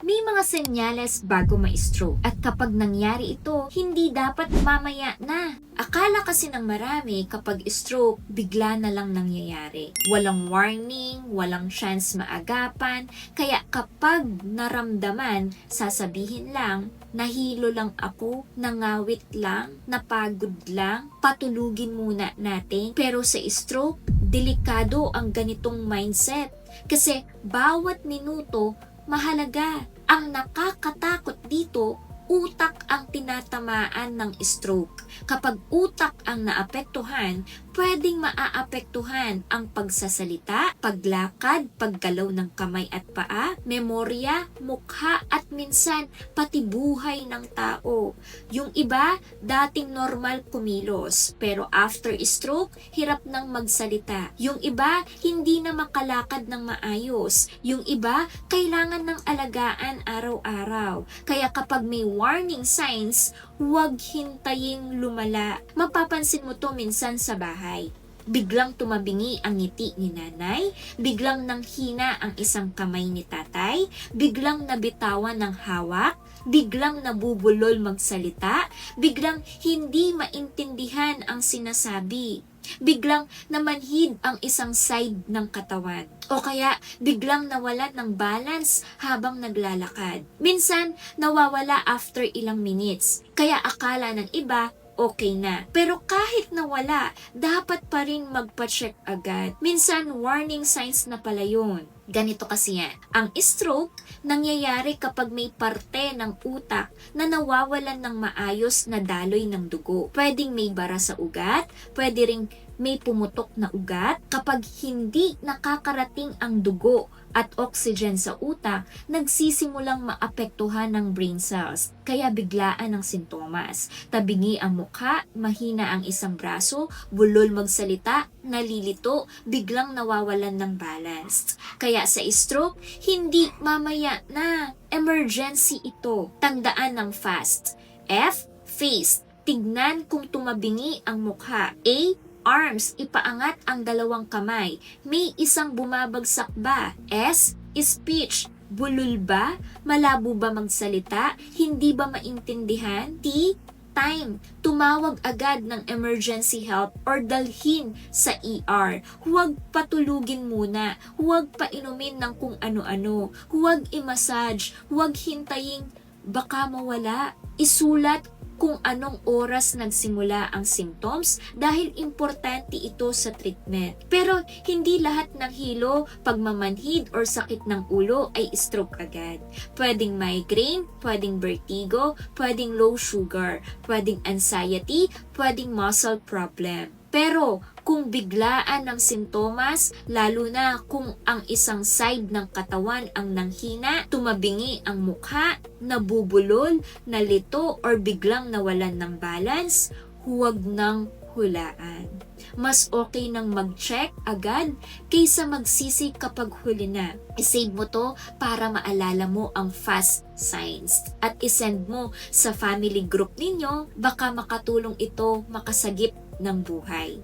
May mga senyales bago ma-stroke at kapag nangyari ito, hindi dapat mamaya na. Akala kasi ng marami kapag stroke, bigla na lang nangyayari. Walang warning, walang chance maagapan, kaya kapag naramdaman, sasabihin lang, nahilo lang ako, nangawit lang, napagod lang, patulugin muna natin. Pero sa stroke, delikado ang ganitong mindset kasi bawat minuto mahalaga. Ang nakakatakot dito, utak ang tinatamaan ng stroke. Kapag utak ang naapektuhan, pwedeng maaapektuhan ang pagsasalita, paglakad, paggalaw ng kamay at paa, memorya, mukha at minsan pati buhay ng tao. Yung iba, dating normal kumilos, pero after stroke, hirap nang magsalita. Yung iba, hindi na makalakad ng maayos. Yung iba, kailangan ng alagaan araw-araw. Kaya kapag may warning signs, huwag hintaying lumala. Mapapansin mo to minsan sa bahay. Biglang tumabingi ang ngiti ni nanay, biglang nanghina ang isang kamay ni tatay, biglang nabitawan ng hawak, biglang nabubulol magsalita, biglang hindi maintindihan ang sinasabi, biglang namanhid ang isang side ng katawan, o kaya biglang nawalan ng balance habang naglalakad. Minsan, nawawala after ilang minutes, kaya akala ng iba, okay na. Pero kahit nawala, dapat pa rin magpa-check agad. Minsan, warning signs na pala yun. Ganito kasi yan. Ang stroke, nangyayari kapag may parte ng utak na nawawalan ng maayos na daloy ng dugo. Pwedeng may bara sa ugat, pwede ring may pumutok na ugat. Kapag hindi nakakarating ang dugo at oxygen sa utak, nagsisimulang maapektuhan ng brain cells. Kaya biglaan ang sintomas. Tabingi ang mukha, mahina ang isang braso, bulol magsalita, nalilito, biglang nawawalan ng balance. Kaya sa stroke, hindi mamaya na. Emergency ito. Tandaan ng FAST. F, face. Tignan kung tumabingi ang mukha. A, arms, ipaangat ang dalawang kamay. May isang bumabagsak ba? S, speech, bulol ba? Malabo ba magsalita? Hindi ba maintindihan? T, time, tumawag agad ng emergency help or dalhin sa ER. Huwag patulugin muna. Huwag painumin ng kung ano-ano. Huwag i-massage. Huwag hintayin baka mawala. Isulat kung anong oras nagsimula ang symptoms dahil importante ito sa treatment. Pero hindi lahat ng hilo, pagmamanhid or sakit ng ulo ay stroke agad. Pwedeng migraine, pwedeng vertigo, pwedeng low sugar, pwedeng anxiety, pwedeng muscle problem. Pero kung biglaan ng sintomas, lalo na kung ang isang side ng katawan ang nanghina, tumabingi ang mukha, nabubulol, nalito, or biglang nawalan ng balance, huwag nang hulaan. Mas okay nang mag-check agad kaysa magsisi kapag huli na. I-save mo to para maalala mo ang fast signs at isend mo sa family group ninyo, baka makatulong ito makasagip ng buhay.